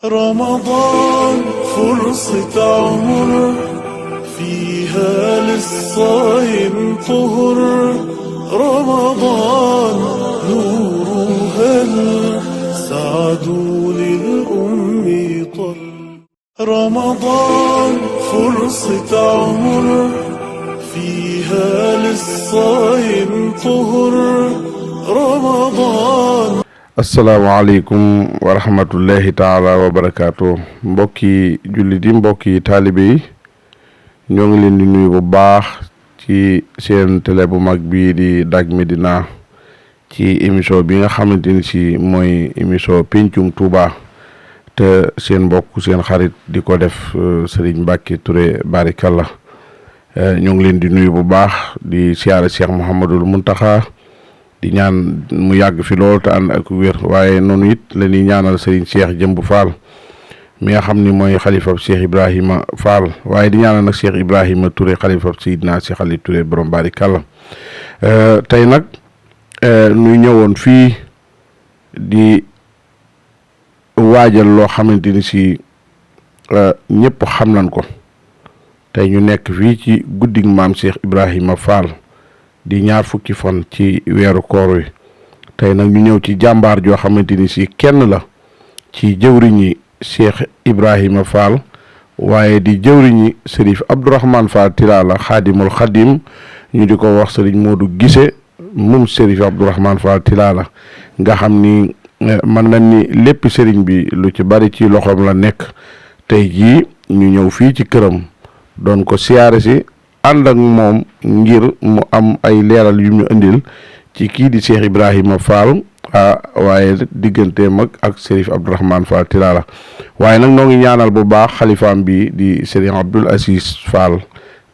رمضان فرصة عمر فيها للصايم طهر. رمضان نور هل سعد للأم طل. رمضان فرصة عمر فيها للصايم طهر. رمضان. asalaamaaleykum wa rahmatullahi taala wa barakaatu. mbokki jullit yi mbokki taalibe yi ñoo ngi leen di nuyu bu baax ci seen télé bu mag bii di Dak Médina ci émission bi nga xamante ni si mooy émission pencum Touba te seen mbokk seen xarit di ko def Serigne Mbacke Touré barikalla. ñoo ngi leen di nuyu bu baax di siyaare Cheikh Mouhamadul Muntaxa di ñaan mu yàgg fi lool te ànd ak wér waaye noonu it la ñuy ñaanal Serigne Cheikh Jëmb Fall mi nga xam ni mooy xalifab Cheikh Ibrahima Fall waaye di ñaanal nag Cheikh Ibrahima Touré xalifab Seydina Cheikh Ali Touré borom barikalla. tey nag ñu ñëwoon fii di waajal loo xamante ni si ñëpp xam nañ ko tey ñu nekk fii ci guddig maam Cheikh Ibrahima Fall di ñaar fukki fan ci weeru koor wi. tey nag ñu ñëw ci jàmbaar joo xamante ni si kenn la ci jëwriñi Cheikh Ibrahima Fall waaye di jëwriñi Sërif Abdourahmane Fall Tilala xaadimul xadim ñu di ko wax Sëriñ Modou Gise moom Sërif Abdourahmane Fall Tilala nga xam ni mën nañ ni lépp sëriñ bi lu ci bari ci loxoom la nekk. tey jii ñu ñëw fii ci këram doon ko siyaare si ànd ak moom ngir mu am ay leeral yu ñu indil ci kii di Cheikh Ibrahima Fall waaye digganteem ak Sërif Abdourahmane Fall Tilala waaye nag noo ngi ñaanal bu baax xalifaam bi di Serigne Abdoul Aziz Fall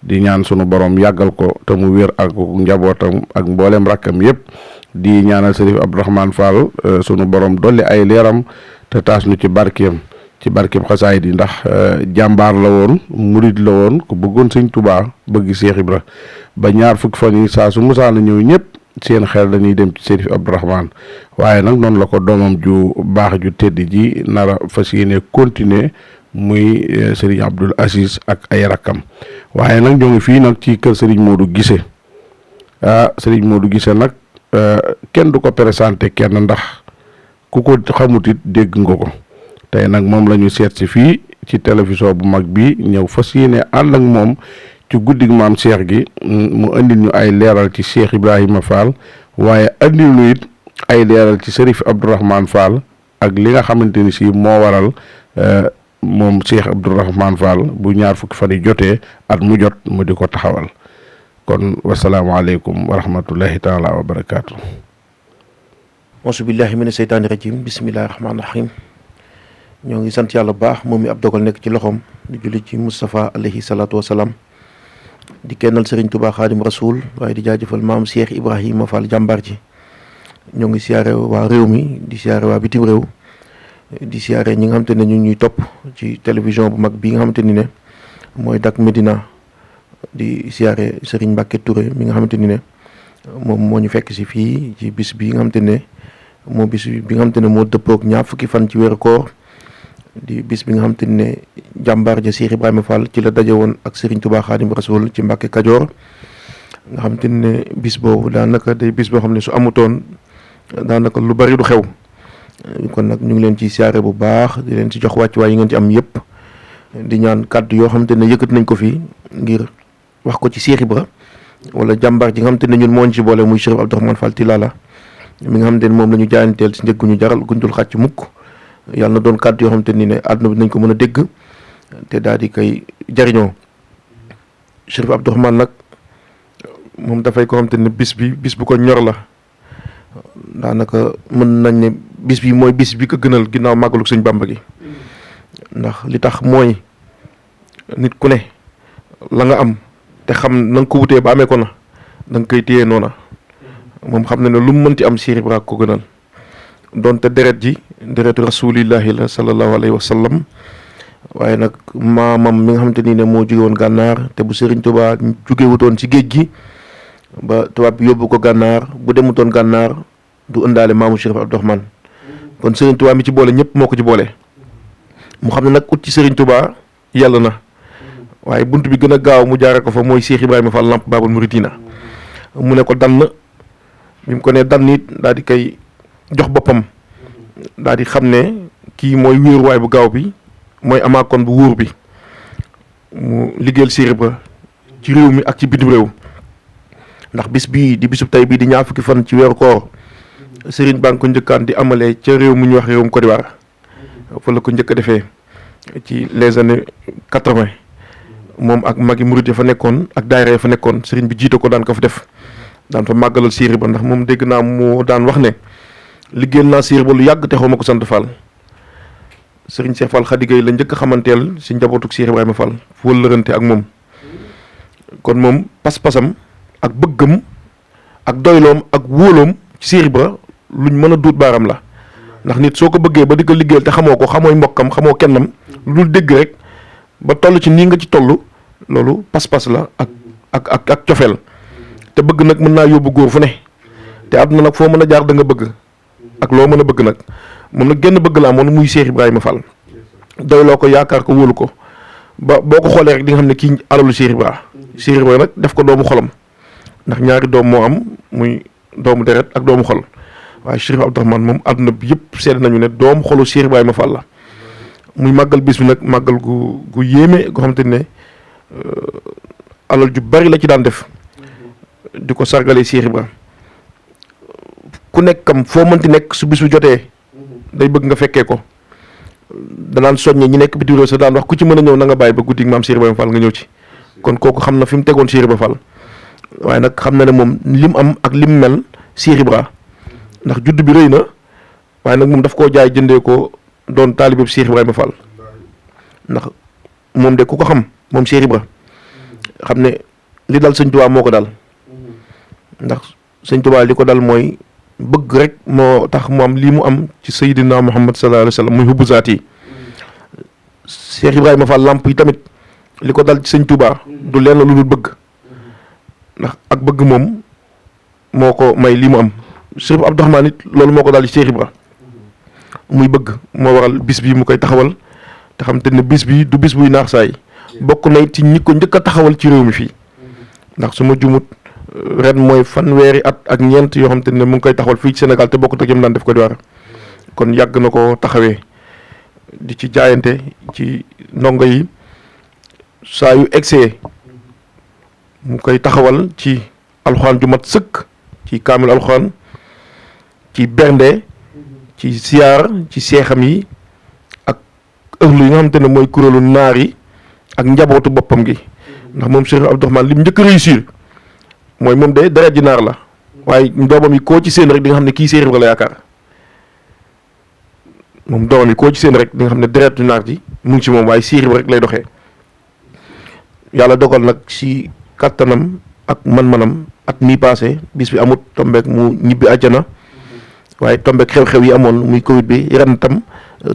di ñaan sunu borom yàggal ko te mu wér ak njabootam ak mboolem rakkam yépp di ñaanal Sërif Abdourahmane Fall sunu borom dolli ay leeram te taas nu ci barkeem xasaay di ndax jàmbaar la woon murid la woon ku bëggoon sëñ Touba bëgg Cheikh Ibra ba ñaar fukki fan yi saa su musaana ñëw ñëpp seen xel dañuy dem ci Sërif Abdourahmane waaye nag noonu la ko doomam ju baax ju tedd ji nara fas yéene continuer muy Serigne Abdoul Aziz ak ay rakkam waaye nag ñoo ngi fii nag ci kër Serigne Modou Gise Serigne Modou Gise nag kenn du ko présenté kenn ndax ku ko xamut it dégg nga ko. tey nag moom la ñu seet si fii ci télévision bu mag bi ñëw fas yéene ànd ak moom ci guddig maam Cheikh gi mu andil ñu ay leeral ci Cheikh Ibrahima Fall waaye andil ñu it ay leeral ci Sërif Abdourahmane Fall ak li nga xamante ni si moo waral moom Cheikh Abdourahmane Fall bu ñaar fukki fan yi jotee at mu jot mu di ko taxawal kon wasalaamaaleykum wa rahmatullahi taala wa barakaatu. auzu billahi mina seytaani rajim bismillahi rahmaani rahim. ñoo ngi sant yàlla bu baax moom mi ab dogal nekk ci loxoom di julli ci Moustapha alayhi salaatu wasalaam di kennal Serigne Touba Xaadim Rasoul waaye di jaajëfal maam Cheikh Ibrahima Fall jàmbaar ji. ñoo ngi siyaare waa réew mi di siyaare waa bitim réew di siyaare ñi nga xamante ne ñu ñuy topp ci télévision bu mag bi nga xamante ni ne mooy Dak Médina di siyaare Serigne Mbacke Touré mi nga xamante ni ne moom moo ñu fekk si fii ci bis bi nga xamante ne moo bis bi nga xamante ne moo dëppook ñaar fukki fan ci weeru koor di bis bi nga xamante ne jàmbaar ja Cheikh Ibrahima Fall ci la daje woon ak Serigne Touba Khadim Rasoul ci Mbàkke Kajoor nga xamante ne bis boobu daanaka day bis boo xam ne su amutoon daanaka lu bari du xew kon nag ñu ngi leen ci siyaare bu baax di leen ci jox wàccuwaay yi ngeen ci am yëpp di ñaan kàddu yoo xamante ne yëkkat nañ ko fii ngir wax ko ci Cheikh Ibra wala jàmbaar ji nga xamante ne ñun moo ñu ci boole muy Sërif Abdourahmane Fall Tilala mi nga xamante ne moom la ñu jaayanteel si njëg gu ñu jaral guñ dul xàcc mukk yàlla na doon kàddu yoo xamante ni ne àdduna bi nañ ko mën a dégg te daal di koy jariñoo. Sërif Abdourahmane nag moom dafay ko xamante ne bis bu ko ñor la daanaka mën nañ ne bis bi mooy bis bi ko gënal ginnaaw màggalu Sëñ Bàmba gi ndax li tax mooy nit ku ne la nga am te xam na nga ko wutee ba amee ko na da nga koy téye noona moom xam na ne lu mu mënti am Cheikh Ibra ko gënal donte deret ji deretu rasulillahi la sallallahu alayhi wa sallam waaye nag maamam mi nga xamante ni ne moo jóge woon gànnaar te bu Serigne Touba jóge wutoon ci géej gi ba tubaab bi yóbbu ko gànnaar bu demutoon gànnaar du ëndaale maamu Sërif Abdourahmane kon Serigne Touba mi ci boole ñëpp moo ko ci boole mu xam ne nag ut ci Serigne Touba yàlla na waaye bunt bi gën a gaaw mu jaare ko fa mooy Cheikh Ibrahima Fall Lamp Babul Mouridina mu ne ko dann bi mu ko ne dann it daal di koy jox boppam daal di xam ne kii mooy wéeruwaay bu gaaw bi mooy amaakoon bu wóor bi mu liggéeyal Cheikh Ibra ci réew mi ak ci bitim réew ndax bis bii di bisub tey bii di ñaar fukki fan ci weeru koor Serigne baa ngi ko njëkkaan di amalee ca réew mu ñuy wax réewum Côte d'Ivoire fa la ko njëkk a defee ci les années 80 moom ak magi murid ya fa nekkoon ak daayira ya fa nekkoon Serigne bi jiite ko daan ko fa def daan fa màggalal Cheikh Ibra ndax moom dégg naa moo daan wax ne liggéeyal naa Cheikh Ibra lu yàgg te xaw ma ko sant Fall Serigne Cheikh Fall Khady Gueye la njëkk a xamanteel si njabootuk Cheikh Ibrahima Fall fu wëllërante ak moom kon moom pas-pasam ak bëggam ak doyloom ak wóoloom ci Cheikh Ibra luñ mën a duut baaram la ndax nit soo ko bëggee ba di ko liggéeyal te xamoo ko xamooy mbokkam xamoo kennam lu dul dégg rek ba toll ci nii nga ci toll loolu pas-pas la ak cofeel te bëgg nag mën naa yóbbu góor fu ne te àdduna nag foo mën a jaar da nga bëgg ak loo mën a bëgg nag moom nag genn bëgg la amoon muy Cheikh Ibrahima Fall doyloo ko yaakaar ko wóolu ko ba boo ko xoolee rek di nga xam ne kii alalu Cheikh Ibra nag def ko doomu xolam ndax ñaari doom moo am muy doomu deret ak doomu xol waaye Chérif Abdourahmane moom àdduna bi yëpp seede nañu ne doomu xolu Cheikh Ibrahima Fall la muy màggal bis bi nag màggal gu yéeme goo xamante ne alal ju bari la ci daan def di ko sargalee Cheikh Ibra ku nekkam foo mënti nekk su bis bu jotee day bëgg nga fekkee ko danaan soññe ñi nekk bitim réew sa daan wax ku ci mën a ñëw na nga bàyyi ba guddi maam Cheikh Ibrahima Fall nga ñëw ci kon kooku xam na fi mu tegoon Cheikh Ibra Fall waaye nag xam na ne moom lim am ak lim mel Cheikh Ibra ndax judd bi rëy na waaye nag moom daf koo jaay jëndee ko doon taalibeeb Cheikh Ibrahima Fall ndax moom de ku ko xam moom Cheikh Ibra xam ne li dal sëñ Tuubaa moo ko dal ndax sëñ Tuubaa li ko dal mooy bëgg rek moo tax mu am lii mu am ci Seydina Muhammad sallallahu alayhi wa sallam muy hubbu zaat yi Cheikh Ibrahima Fall Lamp yi tamit li ko dal ci sëñ Tuubaa du lenn lu dul bëgg ndax ak bëgg moom moo ko may lii mu am Chérif Abdourahmane it loolu moo ko dal ci Cheikh Ibra muy bëgg moo waral bis bi mu koy taxawal te xam te ne bis bi du bis buy naax saay bokk na ci ñi ko njëkk a taxawal ci réew mi fii ndax su ma jumut ren mooy fanweeri at ak ñeent yoo xam te ne mu ngi koy taxawal fii ci Sénégal te bokkut ak yam daan def ko di war kon yàgg na ko taxawee di ci jaayante ci ndongo yi saa yu egsee mu koy taxawal ci alxuraan ju mat sëkk ci kaamil alxuraan ci bernde ci siyaar ci seexam yi ak ëxlu yi nga xamante ne mooy kuréelu naar yi ak njabootu boppam gi ndax moom Chérif Abdourahmane li mu njëkk a réussir mooy moom de deret ji naar la waaye doomam yi koo ci seen rek di nga xam ne kii Cheikh Ibra la yaakaar moom doomam yi koo ci seen rek di nga xam ne deret ju naar ji mu ngi ci moom waaye Cheikh Ibra rek lay doxee yàlla dogal nag si kattanam ak man-manam at mii passé bis bi amut tombeek mu ñibbi àjjana waaye tombeek xew-xew yi amoon muy Covid bi ren tam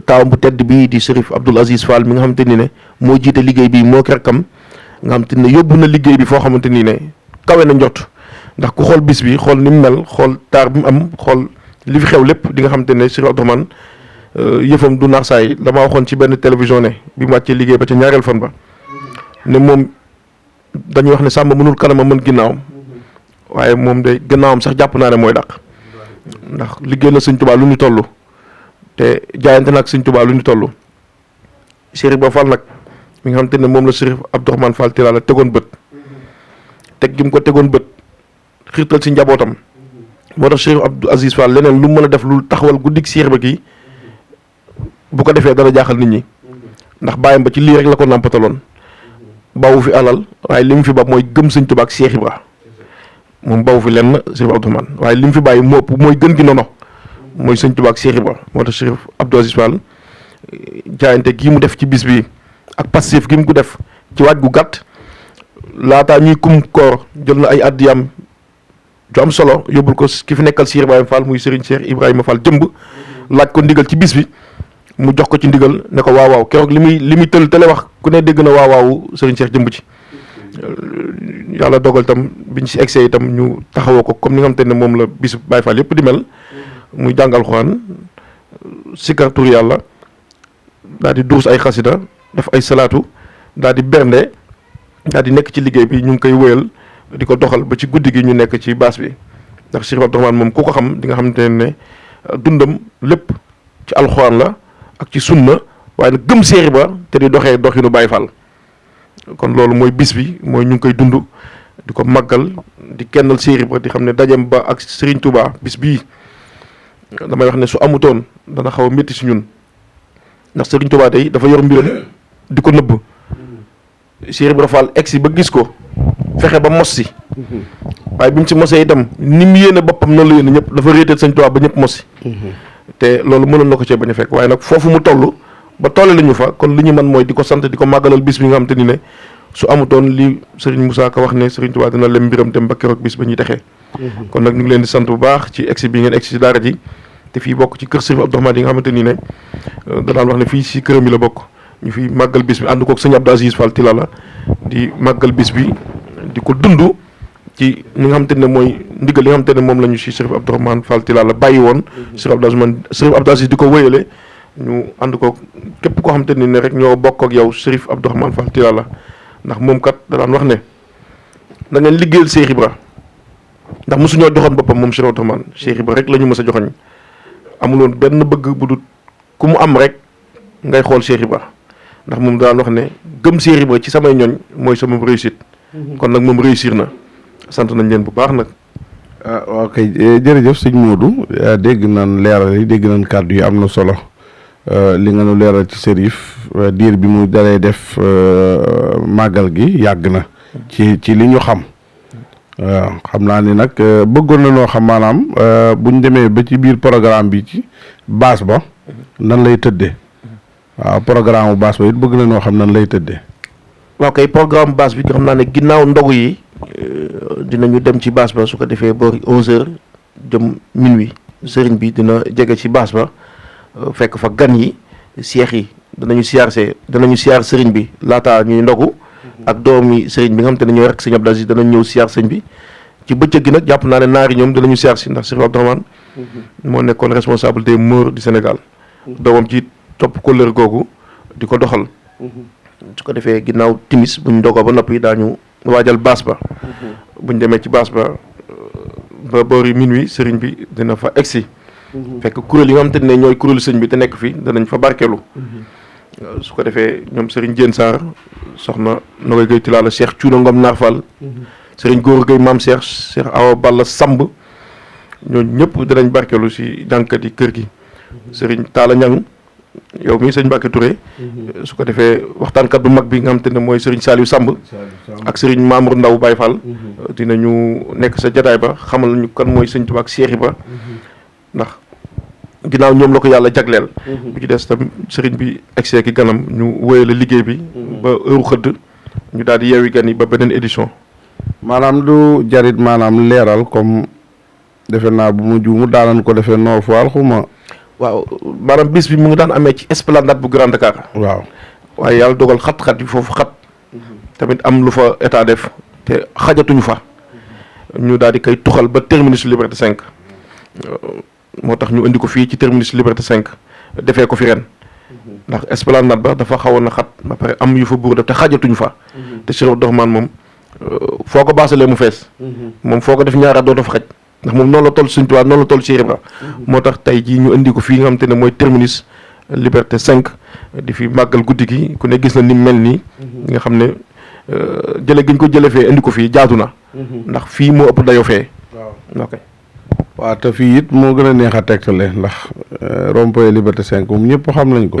taawam bu tedd bi di Chérif Abdoul Aziz Fall mi nga xamante ni ne moo jiite liggéey bi moo ki rakkam nga xamante ni ne yóbbu na liggéey bi foo xamante ni ne kawe na njot ndax ku xool bis bi xool ni mu mel xool taar bi mu am xool li fi xew lépp di nga xamante ne Chérif Abdourahmane yëfam du naax saay damaa waxoon ci benn télévision ne bi mu wàccee liggéey ba ca ñaareel fan ba ne moom dañuy wax ne sàmm mënul kanamam mën ginnaawam waaye moom de ginnaawam sax jàpp naa ne mooy dàq ndax liggéey na sëñ Tuubaa lu ñu toll te jaayante nag sëñ Tuubaa lu ñu toll Chérif Ba Fall nag mi nga xamante ne moom la Chérif Abdourahmane Fall Tilala tegoon bët teg gi mu ko tegoon bët xiirtal si njabootam moo tax Chérif Abdou Aziz Fall leneen lu mën a def lu taxawal guddik Cheikh Ba gi bu ko defee dana jaaxal nit ñi ndax bàyyam ba ci lii rek la ko nàmpataloon bawu fi alal waaye li mu fi ba mooy gëm sëñ Tuubaa ak Cheikh Ibra moom bawu fi lenn Chérif Abdourahmane waaye li mu fi bàyyi mopp mooy gën gi nono mooy sëñ Tuubaa ak Cheikh Ibra moo tax Chérif Abdou Aziz Fall jaayante gii mu def ci bis bi ak passif gi mu ko def ci waaj gu gàtt laataa ñuy kum koor jël na ay addiyam ju am solo yóbbul ko ki fi nekkal Cheikh Ibrahima Fall muy Serigne Cheikh Ibrahima Fall jëmb laaj ko ndigal ci bis bi mu jox ko ci ndigal ne ko waaw keroog li muy tële wax ku ne dégg na waaw Serigne Cheikh jëmb ci yàlla dogal tam biñ si egsee itam ñu taxawoo ko comme ni nga xamante ne moom la bisu Baye Fall yëpp di mel muy jàngal Alxuraan sikkar tur yàlla daal di duus ay xasida def ay salaatu daal di bernde daal di nekk ci liggéey bi ñu ngi koy wéyal di ko doxal ba ci guddi gi ñu nekk ci baas bi ndax Chérif Abdourahmane moom ku ko xam di nga xamante ne dundam lépp ci alxuraan la ak ci sunna waaye nag gëm Cheikh Ibra te di doxee doxinu Baye Fall kon loolu mooy bis bi mooy ñu ngi koy dund di ko màggal di kennal Cheikh Ibra di xam ne dajem ba ak Serigne Touba bis bii damay wax ne su amutoon dana xaw a métti si ñun ndax Serigne Touba tey dafa yor mbiram di ko nëbb Cheikh Ibra Fall egsi ba gis ko fexe ba mos si waaye bi mu si mosee itam ni mu yéene boppam noonu la yéene ñëpp dafa réetal Sëñ Touba ba ñëpp mos si te loolu mënoon na ko cee bañ a fekk waaye nag foofu mu toll ba tolle la ñu fa kon li ñu mën mooy di ko sant di ko màggalal bis bi nga xam te ni ne su amutoon li Serigne Moussa Ka wax ne Serigne Touba dina lem mbiram dem ba keroog bis ba ñuy texee kon nag ñu ngi leen di sant bu baax ci egsi bi ngeen egsi ci daara ji te fii bokk ci kër Serigne Abdourahmane yi nga xamante ni ne da daan wax ne fii si këram yi la bokk ñu fi màggal bis bi ànd koog sëñ Abdou Aziz Fall Tilala di màggal bis bi di ko dund ci li nga xamante ne mooy ndigal li nga xamante ne moom la ñu si Chérif Abdourahmane Fall Tilala bàyyi woon Chérif Abdou Aziz di ko wéyale ñu ànd ko képp koo xamante ne rek ñoo bokk ak yow Chérif Abdourahmane Fall Tilala ndax moom kat da daan wax ne da ngeen liggéeyal Cheikh Ibra ndax mosuñoo joxoon boppam moom Chérif Abdourahmane Cheikh Ibra rek la ñu mës a joxoñ amuloon benn bëgg bu dul ku mu am rek ngay xool Cheikh Ibra ndax moom daan wax ne gëm Cheikh Ibra ci samay ñoñ mooy sama réussite kon nag moom réussir na sant nañ leen bu baax nag. waaw kay jërëjëf sëñ Modou dégg nañ leeral yi dégg nañ kàddu yi am na solo li nga nu leeral ci Chérif diir bi mu dalee def màggal gi yàgg na ci li ñu xam xam naa ni nag bëggoon na noo xam maanaam buñ demee ba ci biir programme bi ci baas ba nan lay tëddee waaw programme bu baas ba it bëgg na noo xam nan lay tëddee. waaw kay programme baas bi xam naa ne ginnaaw ndogu yi dinañu dem ci baas ba su ko defee boori 11h jëm minuit sëriñ bi dina jege ci baas ba fekk fa gan yi seex yi danañu siyaar sëriñ bi laataa ñuy ndogu ak doomi sëriñ bi nga xam te ne ñooy rek sëñ Abdou Aziz danañ ñëw siyaar sëñ bi ci bëccëg gi nag jàpp naa ne naari ñoom danañu siyaar si ndax Chérif Abdourahmane moo nekkoon responsable des mœurs du Sénégal doomam ci topp kóllëre googu di ko doxal su ko defee ginnaaw timis buñ ndogoo ba noppi daañu waajal baas ba buñ demee ci baas ba ba boori minuit sëriñ bi dina fa egsi fekk kuréel yi nga xam te ne ñooy kuréelu sëñ bi te nekk fi danañ fa barkeelu su ko defee ñoom sëriñ Diène Sarr soxna Nogoy Gueye Tilala Cheikh Cuuna Ngom Naar Fall sëriñ Góor Gueye Maam Cheikh Awa Balla Samb ñooñu ñëpp danañ barkeelu si jànkat yi kër gi sëriñ Talla Ñang yow mii sëñ Mbacke Touré su ko defee waxtaankat bu mag bi nga xam te ne mooy sëriñ Saliou Samb ak sëriñ Mamour Ndaw Baye Fall dinañu nekk sa jataay ba xamal ñu kan mooy sëñ Tuubaa ak Cheikh Ibra ndax ginnaaw ñoom la ko yàlla jagleel bu ci des tam sëriñ bi egsee ki ganam ñu wéyale liggéey bi ba heure xëdd ñu daal di yeewi gan yi ba beneen édition maanaam du jarit maanaam leeral comme defe naa bu mu juumu daanan ko defee Nord Foire xuma waaw maanaam bis bi mu ngi daan amee ci esplanade bu Grand Dakar waaw waaye yàlla dogal xat-xat yi foofu xat tamit am lu fa état def te xajatuñu fa ñu daal di koy tuxal ba terminus Liberté 5 moo tax ñu indi ko fii ci terminus Liberté 5 defee ko fi ren ndax esplanade ba dafa xawoon na xat ba pare am yu fa buur def te xajatuñu fa te Chérif Abdourahmane moom foo ko baasalee mu fees moom foo ko def ñaara doo fa xaj ndax moom noonu la toll Sëñ Tuubaa noonu la toll Cheikh Ibra moo tax tey jii ñu indi ko fii nga xam te ne mooy terminus Liberté 5 di fi màggal guddi gi ku ne gis na ni mel nii nga xam ne jële gi ñu ko jële fee indi ko fii jaadu na ndax fii moo ëpp dayoo fee ok waaw te fii it moo gën a neex a tegtale ndax rond-point Liberté 5 moom ñëpp xam nañ ko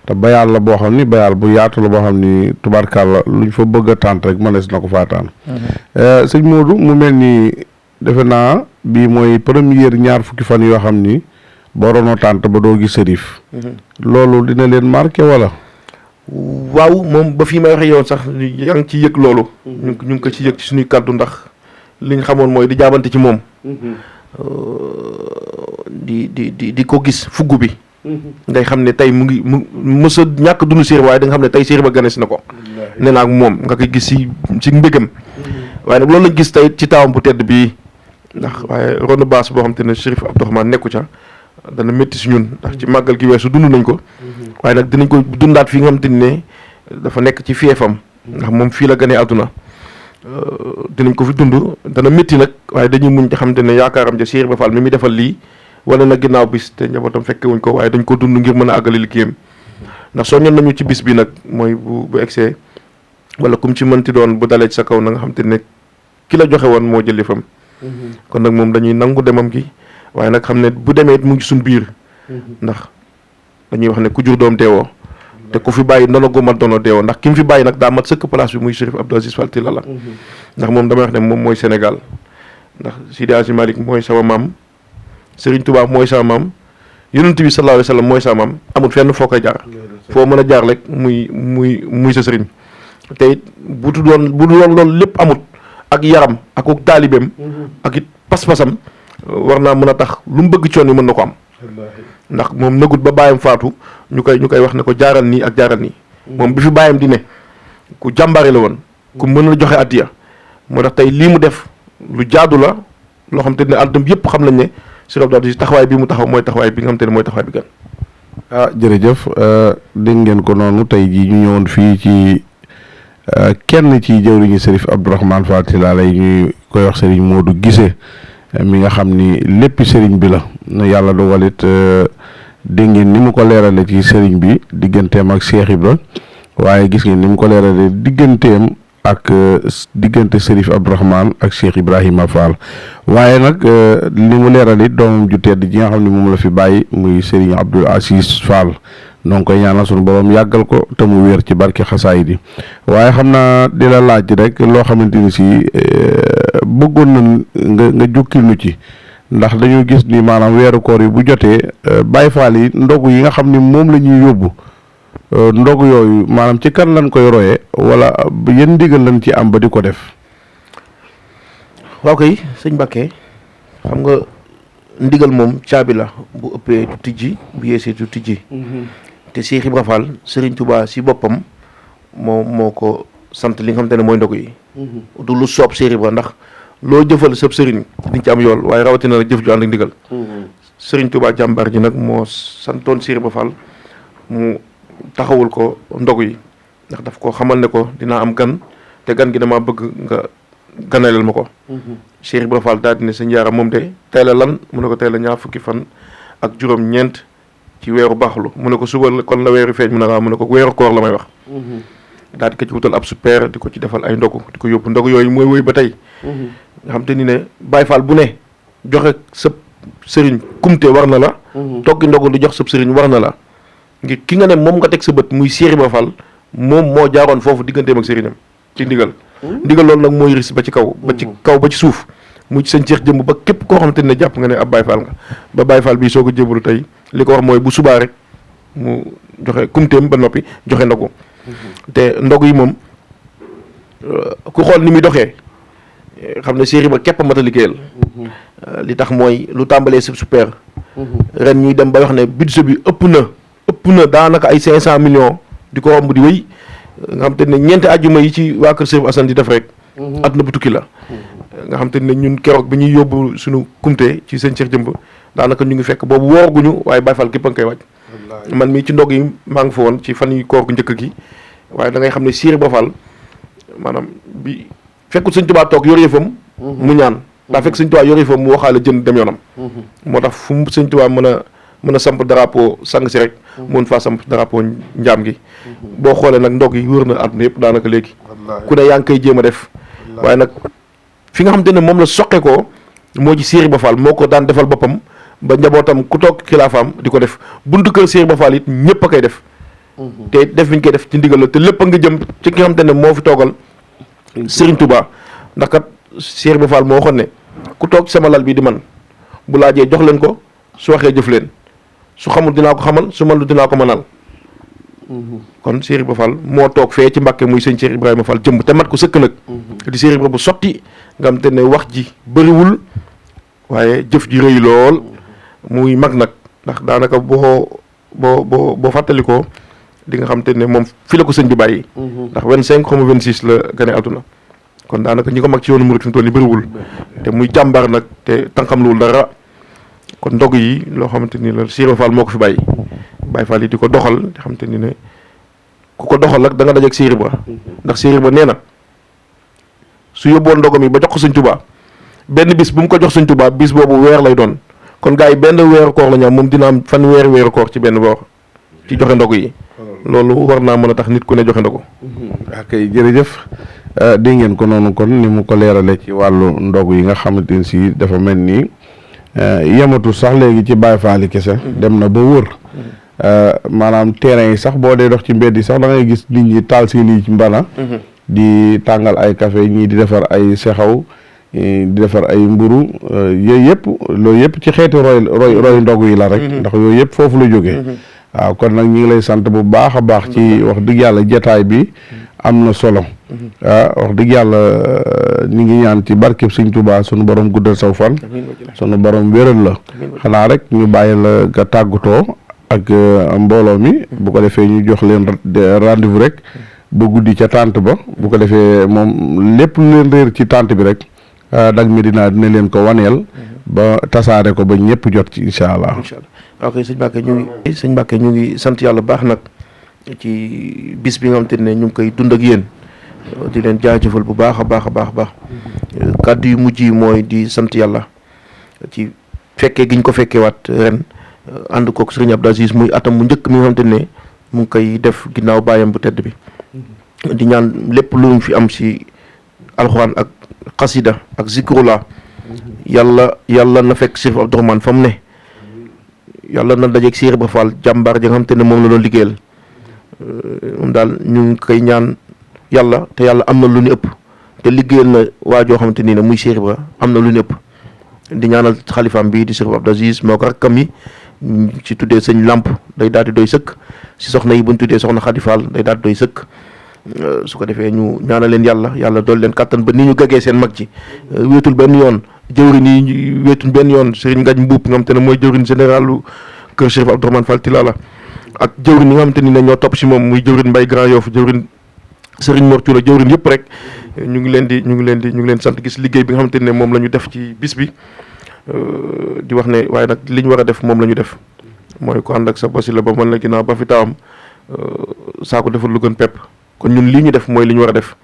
te bayaal la boo xam ni bayaal bu yaatu la boo xam ni tubaarkàlla luñ fa bëgg a tànt rek mënees na ko faa tànn sëñ Modou mu mel ni defe naa bii mooy première ñaar fukki fan yoo xam ni boo doonoo tànt ba doo gis Chérif loolu dina leen marqué wala waaw moom ba fii may waxee yoon sax yaa ngi ci yëg loolu ñu ngi ko ci yëg ci suñuy kàddu ndax liñ xamoon mooy di jaabante ci moom di ko gis fugg bi ngay xam ne tey mu ngi mësa ñàkk dund Chérif waaye da nga xam ne tey Chérif ba ganes na ko nee naa ak moom nga koy gis ci mbégam waaye nag loolu lañ gis tey ci taawam bu tedd bii ndax waaye ronde basse boo xam te ne Chérif Abdourahmane nekku ca dana métti si ñun ndax ci màggal gi weesu dund nañ ko waaye nag dinañ ko dundaat fi nga xamante ne dafa nekk ci fiefam ndax moom fii la gënee àdduna dinañ ko fi dund dana métti nag waaye dañuy muñ xamante ne yaakaaram ja Cheikh Ibra Fall mi muy defal lii wala na ginnaaw bis te njabootam fekke wuñ ko waaye dañ ko dund ngir mën a àggale liggéeyam ndax soññoon nañu ci bis bi nag mooy bu egsee wala kum ci mënti doon bu dalee ci sa kaw na nga xamante ne ki la joxe woon moo jël fam kon nag moom dañuy nangu demam gi waaye nag xam ne bu demee it mu ngi suñ biir ndax dañuy wax ne ku jur doom deewoo te ku fi bàyyi ndono gu mat dono deewoo ndax ki mu fi bàyyi nag daa mat sëkk place bi muy Chérif Abdou Aziz Fall Tilala ndax moom damay wax ne moom mooy Sénégal ndax Sidi Hadji Malick mooy sama maam Serigne Touba mooy sama maam Yonent bi sallallahu alayhi wa sallam mooy sama maam amul fenn foo koy jaar foo mën a jaar rek muy sa sëriñ te it bu du doon loolu lépp amut ak yaram ak taalibeem ak it pas-pasam war naa mën a tax lu mu bëgg coon yi mën na ko am ndax moom nëgut ba bàyyam faatu ñu koy wax ne ko jaaral nii ak jaaral nii moom bi fi bàyyam di ne ku jàmbaare la woon ku mën a joxe addiya moo tax tey lii mu def lu jaadu la loo xam te ne àdduna yëpp xam nañ ne Cheikh Abdou Aziz taxawaay bi mu taxaw mooy taxawaay bi nga xam te ne mooy taxawaay bi gën. Jërëjëf dégg ngeen ko noonu tey jii ñu ñëwoon fii ci kenn ci jëwriñu Chérif Abdourahmane Fall Tilala yi ñuy koy wax Serigne Modou Guissé mi nga xam ni lépp Serigne bi la yàlla dogalit dégg ngeen ni mu ko leerale ci Serigne bi digganteem ak Cheikh Ibra waaye gis ngeen ni mu ko leerale digganteem ak diggante Chérif Abdourahmane ak Cheikh Ibrahima Fall waaye nag li mu leeral it doomam ju tedd ji nga xam ne moom la fi bàyyi muy Serigne Abdou Aziz Fall noo ngi koy ñaanal sunu borom yàggal ko te mu wér ci barke xasaay di waaye xam naa di la laaj rek loo xamante ni si bëggoon na nga jukkil nu ci ndax dañoo gis ni maanaam weeru koor yi bu jotee Baye Fall yi ndogu yi nga xam ni moom la ñuy yóbbu ndogu yooyu maanaam ci kan lañ koy royee wala yéen ndigal lañ ci am ba di ko def. waaw kay sëñ Mbacké xam nga ndigal moom caabi la bu ëppee du tijji bu yeesee du tijji te Cheikh Ibra Fall Serigne Touba si boppam moo ko sant li nga xamante ne mooy ndogu yi du lu soob Cheikh Ibra ndax loo jëfal sab sëriñ diñ ci am yool waaye rawatina nag jëf ju ànd ak ndigal Serigne Touba jàmbaar ji nag moo santoon Cheikh Ibra Fall mu taxawul ko ndogu yi ndax daf ko xamal ne ko dinaa am gan te gan gi dama bëgg nga ganaleel ma ko Cheikh Ibra Fall daal di ne sëñ Yaara moom de tey la lan mu ne ko tey la ñaar fukki fan ak juróom-ñeent ci weeru baaxlu mu ne ko suba kon la weeru feeñ mu ne waaw mu ne ko weeru koor la may wax daal di ko ci wutal ab super di ko ci defal ay ndogu di ko yóbbu ndogu yooyu mooy wéy ba tey nga xam te ni ne Baye Fall bu ne joxe sëb sëriñ kumte war na la toggi ndogu di jox sëb sëriñ war na la ngir ki nga ne moom nga teg sa bët muy Cheikh Ibra Fall moom moo jaaroon foofu digganteem ak sëriñam ci ndigal loolu nag mooy ris ba ci kaw ba ci suuf mu ci sëñ Cheikh jëmb ba képp koo xamante ne jàpp nga ne ab Baye Fall nga ba Baye Fall bii soo ko jébbalu tey li ko wax mooy bu subaa rek mu joxe kumteem ba noppi joxe ndogu te ndogu yi moom ku xool ni muy doxee xam ne Cheikh Ibra képp a mat a liggéeyal li tax mooy lu tàmbalee si super ren ñuy dem ba wax ne budget bi ëpp na daanaka ay 500 millions di ko romb di wéy nga xam te ne ñeenti àjjuma yi ci waa kër Cheikh Assane di def rek àdduna bu tukki la nga xam te ne ñun keroog bi ñuy yóbbu suñu kumte ci sëñ Cheikh jëmb daanaka ñu ngi fekk boobu wooguñu waaye Baye Fall képp a ngi koy wàcc man mii ci ndog yi maa ngi fa woon ci fan yi koor gu njëkk gi waaye da ngay xam ne Cheikh Ibra Fall maanaam bi fekkul sëñ Tuubaa toog yor yëfam mu ñaan daa fekk sëñ Tuubaa yor yëfam mu waxaale jënd dem yoonam moo tax fu mu sëñ Tuubaa mën a samp drapeau sang si rek mun faa samp drapeau njaam gi boo xoolee nag ndog yi wër na àdduna yëpp daanaka léegi ku ne yaa ngi koy jéem a def waaye nag fi nga xamante ne moom la soqe ko moo ci Cheikh Ibra Fall moo ko daan defal boppam ba njabootam ku toog xilaafaam di ko def buntu kër Cheikh Ibra Fall it ñëpp a koy def te def biñ koy def ci ndigal la te lépp a nga jëm ci ki nga xamante ne moo fi toogal Serigne Touba ndax kat Cheikh Ibra Fall moo waxoon ne ku toog sama lal bi di man bu laajee jox leen ko su waxee jëf leen su xamul dinaa ko xamal su man lu dinaa ko mënal kon Cheikh Ibra Fall moo toog fee ci Mbàkke muy sëñ Cheikh Ibrahima Fall jëmb te mat ko sëkk nag di Cheikh Ibra bu sotti nga xam te ne wax ji bëriwul waaye jëf ji rëy lool muy mag nag ndax daanaka boo fàttalikoo di nga xam te ne moom fi la ko sëñ bi bàyyi ndax 25 xaw ma 26 la gane àdduna kon daanaka ñi ko mag ci yoonu murid fi mu toll nii bëriwul te muy jàmbaar nag te tànqam luwul dara kon ndog yi loo xamante ni la Serigne Fall moo ko fi bàyyi Baye Fall yi di ko doxal di xamante ni ne ku ko doxal nag da nga dajeeg Serigne Ba ndax Serigne Ba nee na su yóbboon ndogam yi ba jox ko Sëñ Tuubaa benn bis bu mu ko jox Sëñ Tuubaa bis boobu weer lay doon kon gars yi benn weeru koor la ñu am moom dina am fan weeru koor ci benn boor ci joxe ndog yi loolu war naa mën a tax nit ku ne joxe ndogu. ak jërëjëf dégg ngeen ko noonu kon ni mu ko leerale ci wàllu ndog yi nga xamante ni si dafa mel ni yematu sax léegi ci Baye Fall yi kese dem na ba wër maanaam terrain yi sax boo dee dox ci mbedd yi sax da ngay gis nit ñi taal seen i mbana di tàngal ay café ñii di defar ay sexaw di defar ay mburu yooyu yëpp loolu yëpp ci xeeti roy ndog yi la rek ndax yooyu yëpp foofu la jógee waaw kon nag ñu ngi lay sant bu baax a baax ci wax dëgg yàlla jataay bi am na solo wax dëgg yàlla ñu ngi ñaan ci barkeb Sëñ Tuubaa sunu borom guddal saw fan sunu borom wéral la xanaa rek ñu bàyyi la nga tàggatoo ak mbooloo mi bu ko defee ñu jox leen rendez-vous rek ba guddi ca tànt ba bu ko defee moom lépp lu leen réer ci tànt bi rek Dak Médina dina leen ko waneel ba tasaare ko ba ñëpp jot ci incha allah. ok sëñ Mbacke ñu ngi sant yàlla baax nag ci bis bi nga xamante ne ñu ngi koy dund ak yéen di leen jaajëfal bu baax a baax kàddu yu mujj yi mooy di sant yàlla ci fekkee gi ñu ko fekkee waat ren ànd kook Serigne Abdou Aziz muy atam mu njëkk mi nga xamante ne mu ngi koy def ginnaaw baayam bu tedd bi di ñaan lépp lu mu fi am si alxuraan ak xasida ak zikrullah yàlla na fekk Cheikh Abdourahmane fa mu ne yàlla na dajeeg Cheikh Ibra Fall jàmbaar ja nga xamante ne moom la doon liggéeyal moom daal ñu ngi koy ñaan yàlla te yàlla am na lu ñu ëpp te liggéeyal na waa joo xamante ni ne muy Cheikh Ibra am na lu ñu ëpp di ñaanal xalifaam bi di Cheikh Abdou Aziz moo ko rakkam yi ci tuddee sëñ Lamp day daal di doy sëkk si soxna yi bu ñu tuddee soxna Khady Fall day daal di doy sëkk su ko defee ñu ñaanal leen yàlla dool leen kàttan ba ni ñu gagee seen mag ji wéetul benn yoon jëwrin yi wéetul benn yoon Serigne Ngagne Mbuub nga xam te ne mooy jëwrin généralu kër Cheikh Abdourahmane Fall Tilala ak jëwrin yi nga xam te ni ne ñoo topp si moom muy jëwrin Mbaye Grand Yoff jëwrin Serigne Mor Thioula jëwrin yëpp rek ñu ngi leen sant gis liggéey bi nga xamante ne moom la ñu def ci bis bi di wax ne waaye nag li ñu war a def moom la ñu def mooy ko ànd ak sa bosi la ba mën la ginnaaw ba fi taawam saako deful lu gën pepp kon ñun lii ñu def mooy li ñu war a def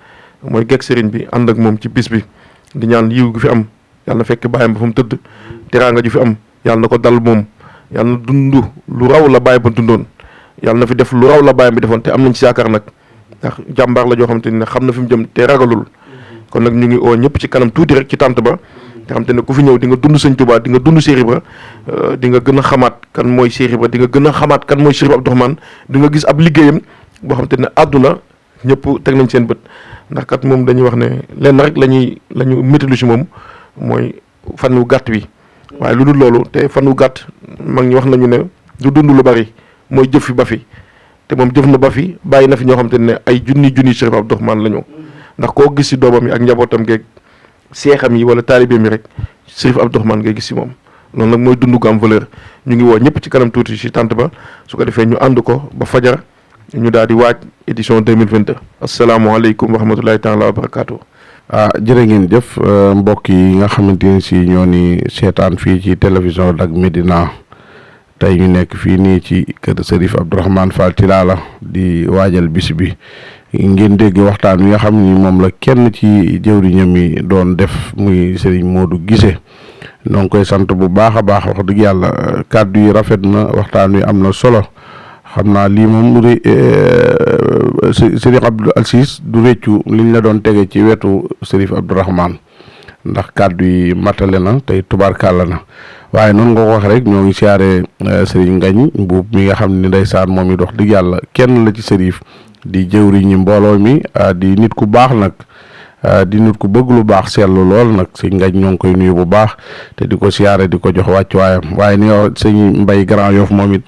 mooy gekk sëriñ bi ànd ak moom ci bis bi di ñaan yiw gi fi am yàlla na fekk bàyyam ba fa mu tëdd teraanga ju fi am yàlla na ko dal moom yàlla na dund lu raw la bàyyi ba dundoon yàlla na fi def lu raw la bàyyam bi defoon te am nañ ci yaakaar nag ndax jàmbaar la joo xamante ni xam na fi mu jëm te ragalul kon nag ñu ngi oo ñëpp ci kanam tuuti rek ci tànt ba nga xam te ne ku fi ñëw di nga dund Sëñ Tuubaa di nga dund Cheikh Ibra di nga gën a xamaat kan mooy Cheikh Ibra di nga gën a xamaat kan mooy Cheikh Abdourahmane di nga gis ab liggéeyam boo xam te ne àdduna ñëpp teg nañ seen bët ndax kat moom dañuy wax ne lenn rek la ñu méttalu si moom mooy fan wu gàtt bi waaye lu dul loolu te fan wu gàtt mag ñi wax nañu ne du dund lu bari mooy jëf fi ba fi te moom jëf na ba fi bàyyi na fi ñoo xam te ne ay junni Cheikh Abdourahmane la ñu ndax koo gis si doomam yi ak njabootam geeg seexam yi wala taalibeem yi rek Cheikh Abdourahmane ngay gis si moom loolu nag mooy dund gu am valeur ñu ngi woo ñëpp ci kanam tuuti si tànt ba su ko defee ñu ànd ko ba fajar ñu daal di waaj édition 2022 asalaamaaleykum wa rahmatulahi taala wa barakaatu. Jërë ngeen jëf mbokk yi nga xamante ni si ñoo ni seetaan fii ci télévision Dak Médina tey ñu nekk fii nii ci kër Serif Abdourahmane Fall Tilala di waajal bis bi ngeen dégg waxtaan wi nga xam ni moom la kenn ci jëwriñam yi doon def muy Serigne Modou Guissé noo ngi koy sant bu baax a baax wax dëgg yàlla kàddu yi rafet na waxtaan wi am na solo xam naa lii moom Serigne Abdou Aziz du réccu liñ la doon tege ci wetu Serif Abdourahmane ndax kàddu yi matale na tey tubaarkàlla na waaye noonu nga ko wax rek ñoo ngi siyaare Serigne Ngagne Mbuub mi nga xam ne ndeysaan moom it wax dëgg yàlla kenn la ci Serif di jëwriñi mbooloo mi di nit ku baax nag di nit ku bëgg lu baax seetlu lool nag sëñ Ngagne ñoo ngi koy nuyu bu baax te di ko siyaare di ko jox wàccuwaayam waaye ni nga sëñ Mbaye Grand Yoff moom it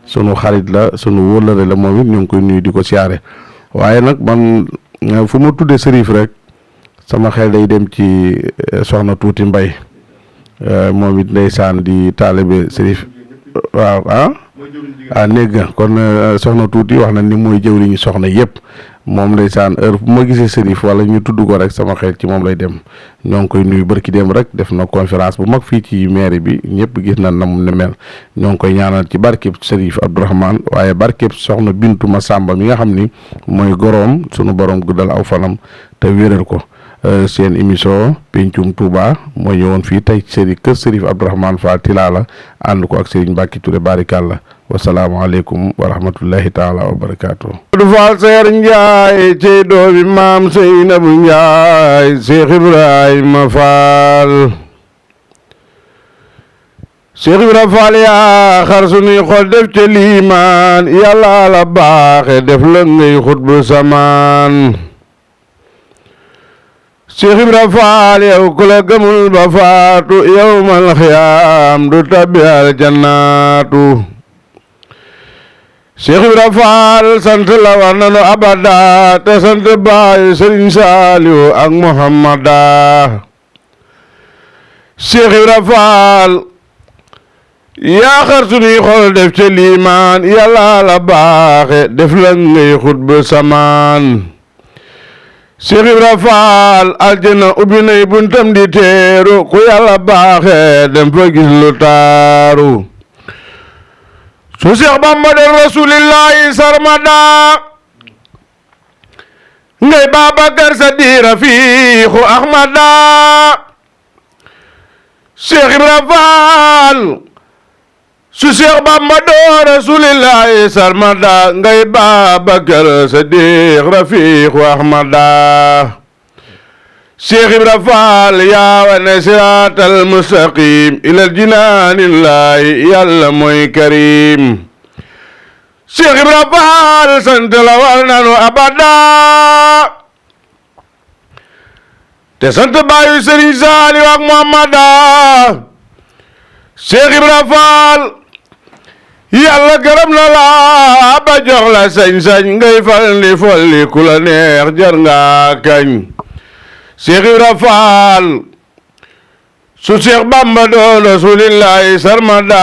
sunu xarit la sunu wóllëre la moom it ñoo ngi koy nuyu di ko siyaare waaye nag man fu ma tuddee Serif rek sama xel day dem ci soxna Tuuti Mbay moom it ndeysaan di taalibe Serif waaw néeg nga kon soxna tuuti wax na ni mooy jëwriñu soxna yëpp moom ndeysaan heure bu ma gisee Serif wala ñu tudd ko rek sama xel ci moom lay dem ñoo ngi koy nuyu barki dem rek def na conférence bu mag fii ci mairie bi ñëpp gis na nam ne mel ñoo ngi koy ñaanal ci barkeb Serif Abdourahmane waaye barkeb soxna Bintu Masamba mi nga xam ni mooy goroom sunu borom guddal aw fanam te wéral ko. seen émission Pencum Touba moo ñëwoon fii tey kër Serif Abdourahmane Fall Tilala ànd ko ak Serigne Mbacke Touré barikàlla wasalaamaaleykum wa rahmatullahi taala wa barakaatu. du Fall Seer Njaay ci doomi maam Seynabu Njaay Cheikh Ibrahima Fall Cheikh Ibrahima Fall yaa xar sunuy xol def ca liimaan yàlla la baaxe def la ngay xutbu samaan Cheikh Ibra Faal yow ku la gëmul ba faatu yawmal xiyaam du tabbi aljannaatu Cheikh Ibra Faal sant la war nanu abada te sant baay Sëriñ Saaliw ak Muhammada Cheikh Ibra Faal yaa xar sunuy xol def ca liimaan yàlla la baaxe def la ngay xutba samaan Cheikh Ibra Faal aljana ubbi nay buntam di teeru ku yàlla baaxe dem fa gis lu taaru su Cheikh Bamba de rasulillahi sarmada ngay Babakar Sadiq Rafiqu Ahmada Cheikh Ibra Faal su Cheikh Bamba doo rasulillahi sarmada ngay Babakar Sadiq Rafiqu Ahmada Cheikh Ibra Faal yaa wane siraatal mustaqim ilal jinaanillahi yàlla mooy karim Cheikh Ibra Faal sant la war nanu abada te sant baayu Sëriñ Saaliw ak Muhammada Cheikh Ibra Faal yàlla gërëm na la ba jox la sañ-sañ ngay fal ni folli ku la neex jar nga kañ Cheikh Ibra Faal su Cheikh Bamba doon rasulillahi sarmada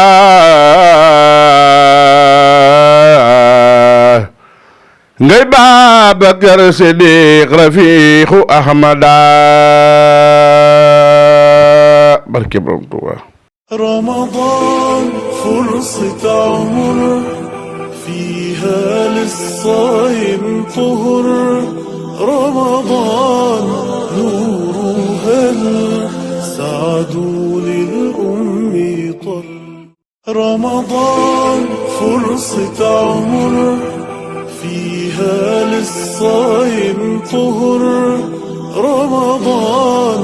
ngay Babakar Sadiq Rafiqu Ahmada barke Borom Tuuba رمضان فرصة عمر فيها للصائم طهر رمضان نور هل سعد للأم طل رمضان فرصة عمر فيها للصائم طهر رمضان